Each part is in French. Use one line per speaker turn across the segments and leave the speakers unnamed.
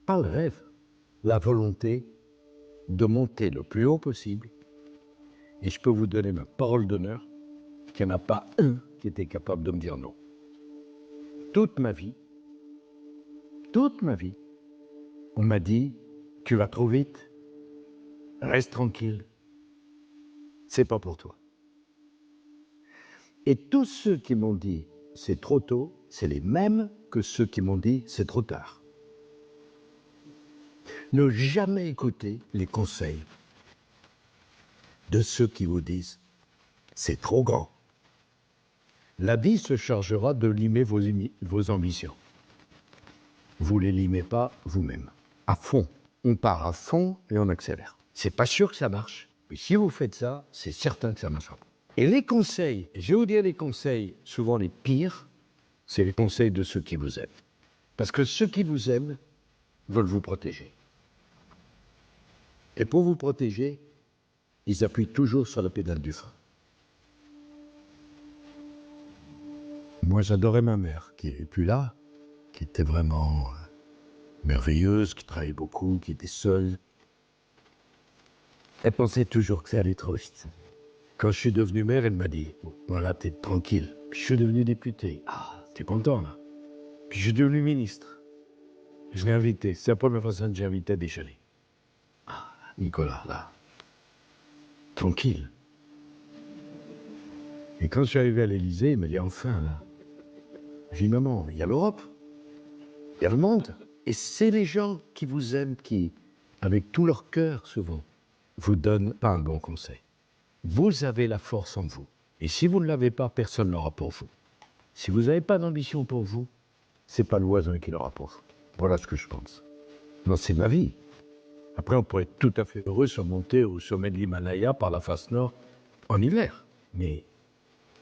pas le rêve, la volonté de monter le plus haut possible. Et je peux vous donner ma parole d'honneur qu'il n'y en a pas un qui était capable de me dire non. Toute ma vie, on m'a dit, tu vas trop vite, reste tranquille, c'est pas pour toi. Et tous ceux qui m'ont dit, c'est trop tôt, c'est les mêmes que ceux qui m'ont dit, c'est trop tard. Ne jamais écouter les conseils de ceux qui vous disent, c'est trop grand. La vie se chargera de limer vos ambitions. Vous ne les limez pas vous-même. À fond. On part à fond et on accélère. C'est pas sûr que ça marche. Mais si vous faites ça, c'est certain que ça marchera. Et les conseils, je vais vous dire les conseils, souvent les pires, c'est les conseils de ceux qui vous aiment. Parce que ceux qui vous aiment veulent vous protéger. Et pour vous protéger, ils appuient toujours sur la pédale du frein. Moi, j'adorais ma mère, qui n'est plus là, qui était vraiment merveilleuse, qui travaillait beaucoup, qui était seule. Elle pensait toujours que ça allait trop vite. Quand je suis devenu maire, elle m'a dit, voilà, t'es tranquille. Puis je suis devenu député. Ah, t'es content, là. Puis je suis devenu ministre. Je l'ai invité. C'est la première fois que j'ai invité à déjeuner. Ah, Nicolas, là. Tranquille. Et quand je suis arrivé à l'Élysée, il m'a dit, enfin, là. J'ai dit, maman, il y a l'Europe. Il y a le monde. Et c'est les gens qui vous aiment, qui, avec tout leur cœur, souvent, vous donnent pas un bon conseil. Vous avez la force en vous. Et si vous ne l'avez pas, personne ne l'aura pour vous. Si vous n'avez pas d'ambition pour vous, c'est pas le voisin qui l'aura pour vous. Voilà ce que je pense. Non, c'est ma vie. Après, on pourrait être tout à fait heureux de monter au sommet de l'Himalaya par la face nord en hiver. Mais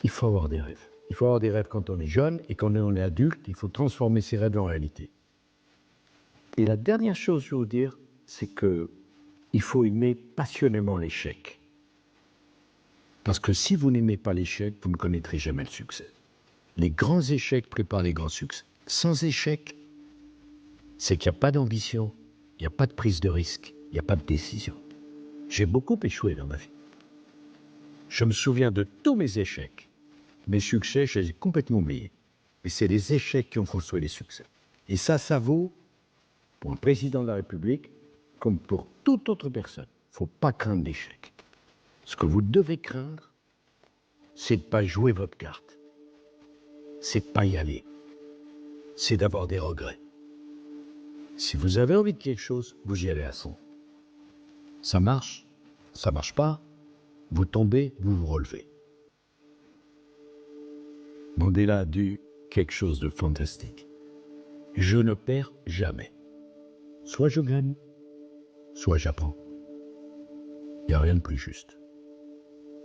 il faut avoir des rêves. Il faut avoir des rêves quand on est jeune et quand on est adulte, il faut transformer ses rêves en réalité. Et la dernière chose que je veux vous dire, c'est que il faut aimer passionnément l'échec. Parce que si vous n'aimez pas l'échec, vous ne connaîtrez jamais le succès. Les grands échecs préparent les grands succès. Sans échec, c'est qu'il n'y a pas d'ambition, il n'y a pas de prise de risque, il n'y a pas de décision. J'ai beaucoup échoué dans ma vie. Je me souviens de tous mes échecs. Mes succès, je les ai complètement oubliés. Mais c'est les échecs qui ont construit les succès. Et ça vaut pour un président de la République comme pour toute autre personne. Il ne faut pas craindre l'échec. Ce que vous devez craindre, c'est de ne pas jouer votre carte. C'est de ne pas y aller. C'est d'avoir des regrets. Si vous avez envie de quelque chose, vous y allez à fond. Ça marche pas, vous tombez, vous vous relevez. Mandela a dit quelque chose de fantastique. Je ne perds jamais. Soit je gagne, soit j'apprends. Il n'y a rien de plus juste.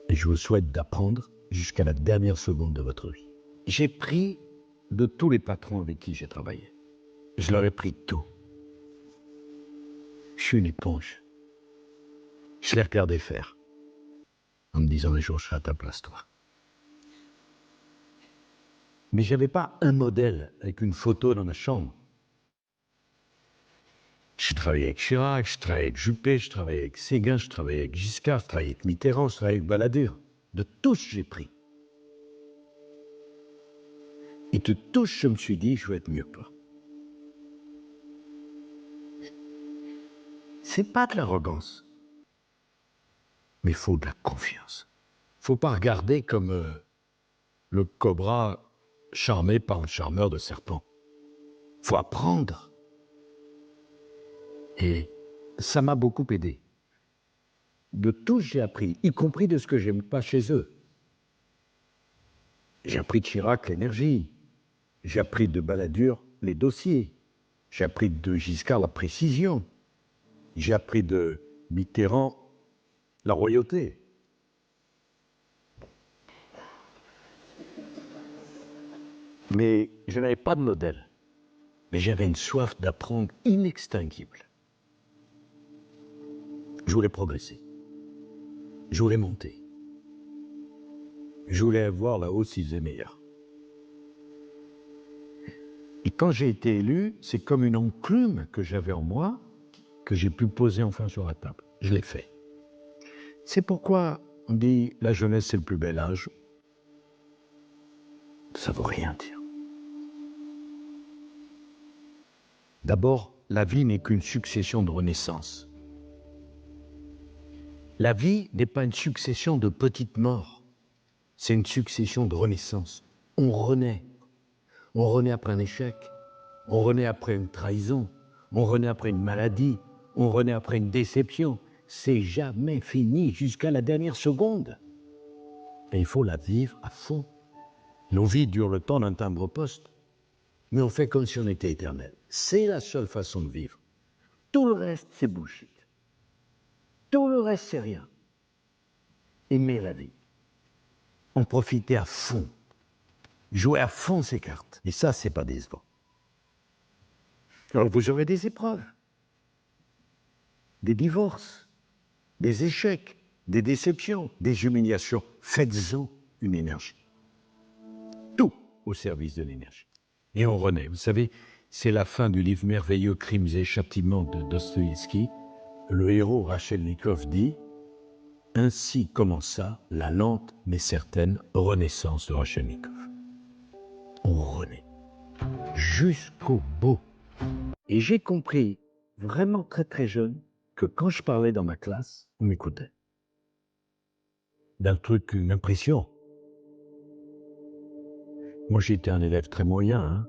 Et je vous souhaite d'apprendre jusqu'à la dernière seconde de votre vie. J'ai pris de tous les patrons avec qui j'ai travaillé. Je leur ai pris tout. Je suis une éponge. Je les regardais faire. En me disant, un jour, je serai à ta place, toi. Mais je n'avais pas un modèle avec une photo dans ma chambre. Je travaillais avec Chirac, je travaillais avec Juppé, je travaillais avec Séguin, je travaillais avec Giscard, je travaillais avec Mitterrand, je travaillais avec Balladur. De tous, j'ai pris. Et de tous, je me suis dit, je veux être mieux que toi. C'est pas de l'arrogance, mais il faut de la confiance. Faut pas regarder comme le cobra charmé par un charmeur de serpent. Faut apprendre. Et ça m'a beaucoup aidé. De tous, j'ai appris, y compris de ce que j'aime pas chez eux. J'ai appris de Chirac l'énergie. J'ai appris de Balladur les dossiers. J'ai appris de Giscard la précision. J'ai appris de Mitterrand la royauté. Mais je n'avais pas de modèle. Mais j'avais une soif d'apprendre inextinguible. Je voulais progresser. Je voulais monter. Je voulais avoir là-haut 6 et meilleur. Et quand j'ai été élu, c'est comme une enclume que j'avais en moi, que j'ai pu poser enfin sur la table. Je l'ai fait. C'est pourquoi on dit la jeunesse c'est le plus bel âge. Ça veut rien dire. D'abord, la vie n'est qu'une succession de renaissances. La vie n'est pas une succession de petites morts. C'est une succession de renaissances. On renaît. On renaît après un échec. On renaît après une trahison. On renaît après une maladie. On renaît après une déception. C'est jamais fini jusqu'à la dernière seconde. Et il faut la vivre à fond. Nos vies durent le temps d'un timbre-poste. Mais on fait comme si on était éternel. C'est la seule façon de vivre. Tout le reste, c'est bullshit. Tout le reste, c'est rien. Aimer la vie. En profiter à fond. Jouer à fond ses cartes. Et ça, c'est pas décevant. Alors vous aurez des épreuves. Des divorces. Des échecs. Des déceptions. Des humiliations. Faites-en une énergie. Tout au service de l'énergie. Et on renaît. Vous savez, c'est la fin du livre merveilleux Crimes et châtiments de Dostoïevski. Le héros Raskolnikov dit « Ainsi commença la lente mais certaine renaissance de Raskolnikov. » On renaît jusqu'au bout. Et j'ai compris, vraiment très très jeune, que quand je parlais dans ma classe, on m'écoutait. D'un truc, une impression. Moi j'étais un élève très moyen, hein.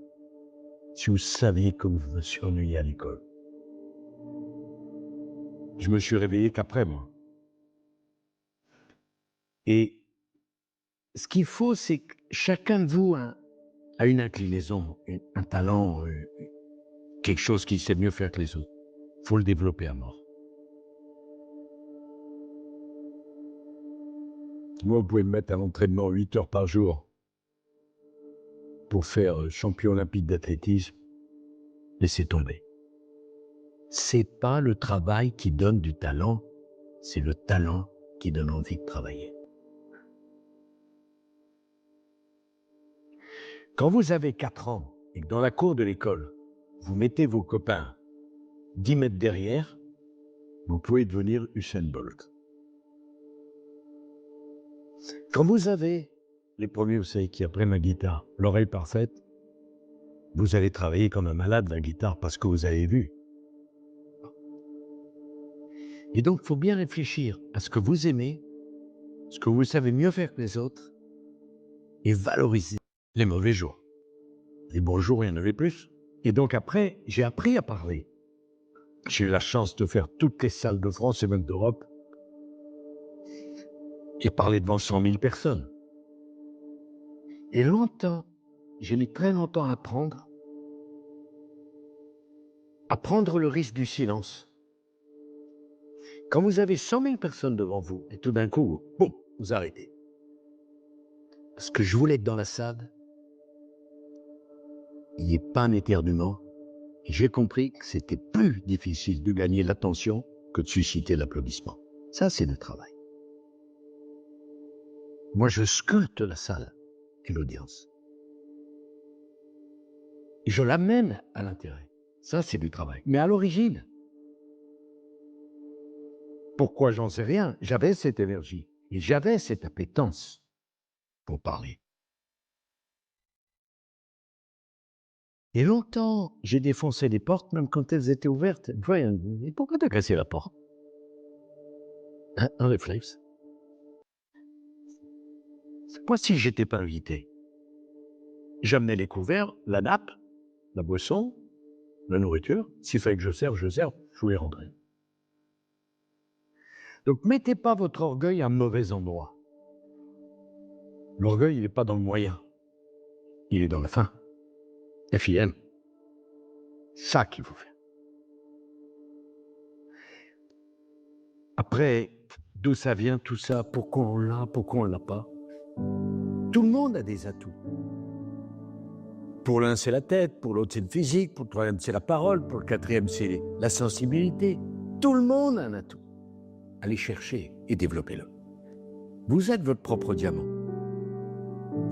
Si vous saviez comme je me suis ennuyé à l'école. Je me suis réveillé qu'après, moi. Et ce qu'il faut, c'est que chacun de vous a une inclinaison, un talent, quelque chose qu'il sait mieux faire que les autres. Il faut le développer à mort. Moi, vous pouvez me mettre à l'entraînement 8 heures par jour pour faire champion olympique d'athlétisme. Laissez tomber. C'est pas le travail qui donne du talent, c'est le talent qui donne envie de travailler. Quand vous avez 4 ans et que dans la cour de l'école, vous mettez vos copains 10 mètres derrière, vous pouvez devenir Usain Bolt. Quand vous avez les premiers, vous savez, qui apprennent la guitare, l'oreille parfaite, vous allez travailler comme un malade la guitare parce que vous avez vu. Et donc, il faut bien réfléchir à ce que vous aimez, ce que vous savez mieux faire que les autres, et valoriser les mauvais jours. Les bons jours, il y en avait plus. Et donc après, j'ai appris à parler. J'ai eu la chance de faire toutes les salles de France et même d'Europe et parler devant 100 000 personnes. Et longtemps, j'ai mis très longtemps à prendre le risque du silence. Quand vous avez 100 000 personnes devant vous, et tout d'un coup, boum, vous arrêtez. Parce que je voulais être dans la salle, il n'y ait pas un éternuement. Et j'ai compris que c'était plus difficile de gagner l'attention que de susciter l'applaudissement. Ça, c'est le travail. Moi, je scrute la salle et l'audience. Et je l'amène à l'intérêt. Ça, c'est du travail. Mais à l'origine, pourquoi j'en sais rien, j'avais cette énergie et j'avais cette appétence pour parler. Et longtemps, j'ai défoncé les portes, même quand elles étaient ouvertes. Voyons, pourquoi t'as cassé la porte? Un réflexe. Moi, si j'étais pas invité, j'amenais les couverts, la nappe, la boisson, la nourriture. S'il fallait que je serve, je voulais rentrer. Donc, mettez pas votre orgueil à un mauvais endroit. L'orgueil, il n'est pas dans le moyen. Il est dans la fin. FIM. Ça qu'il faut faire. Après, d'où ça vient tout ça? Pourquoi on l'a? Pourquoi on l'a pas? Tout le monde a des atouts. Pour l'un, c'est la tête. Pour l'autre, c'est le physique. Pour le troisième, c'est la parole. Pour le quatrième, c'est la sensibilité. Tout le monde a un atout. Allez chercher et développez-le. Vous êtes votre propre diamant.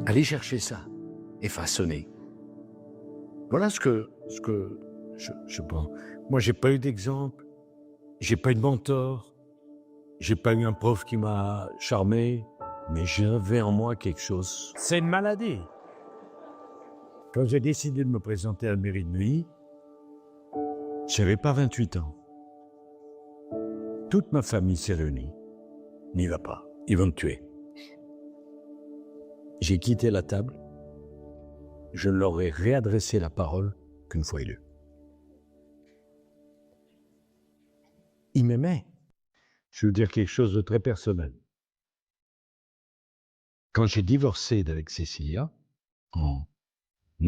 Allez chercher ça et façonnez. Voilà ce que je pense. Moi, j'ai pas eu d'exemple, j'ai pas eu de mentor, j'ai pas eu un prof qui m'a charmé, mais j'avais en moi quelque chose. C'est une maladie. Quand j'ai décidé de me présenter à la mairie de Neuilly, j'avais pas 28 ans. Toute ma famille s'est réunie. N'y va pas, ils vont te tuer. J'ai quitté la table. Je ne leur ai réadressé la parole qu'une fois élu. Ils m'aimaient. Je veux dire quelque chose de très personnel. Quand j'ai divorcé d'avec Cécilia, en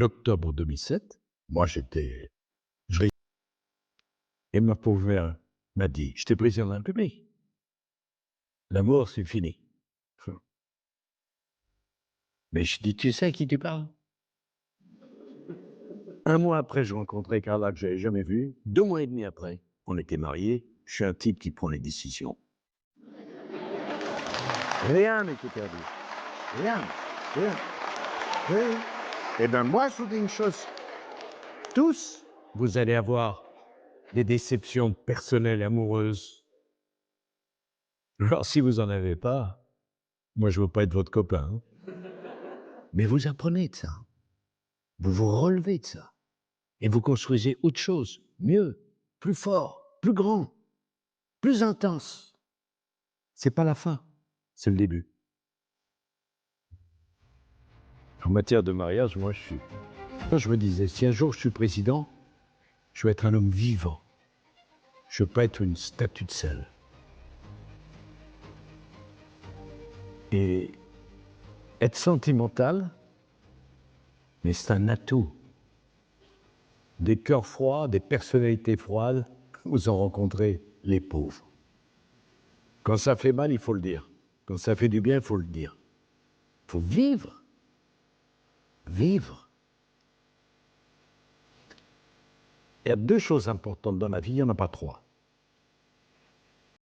octobre 2007, moi j'étais... Et ma pauvre mère m'a dit, je t'ai brisé en un public. L'amour, c'est fini. Mais je dis, tu sais à qui tu parles? Un mois après, je rencontrais Carla que je n'avais jamais vue. 2 mois et demi après, on était mariés. Je suis un type qui prend les décisions. Rien n'était perdu. Rien. Rien. Eh bien, moi, je vous dis une chose. Tous, vous allez avoir des déceptions personnelles et amoureuses. Alors, si vous n'en avez pas, moi, je ne veux pas être votre copain. Hein. Mais vous apprenez de ça. Vous vous relevez de ça. Et vous construisez autre chose, mieux, plus fort, plus grand, plus intense. C'est pas la fin, c'est le début. En matière de mariage, moi, je me disais, si un jour je suis président, je veux être un homme vivant. Je veux pas être une statue de sel. Et être sentimental, mais c'est un atout. Des cœurs froids, des personnalités froides, vous en rencontrez les pauvres. Quand ça fait mal, il faut le dire. Quand ça fait du bien, il faut le dire. Il faut vivre. Vivre. Il y a 2 choses importantes dans la vie, il n'y en a pas 3.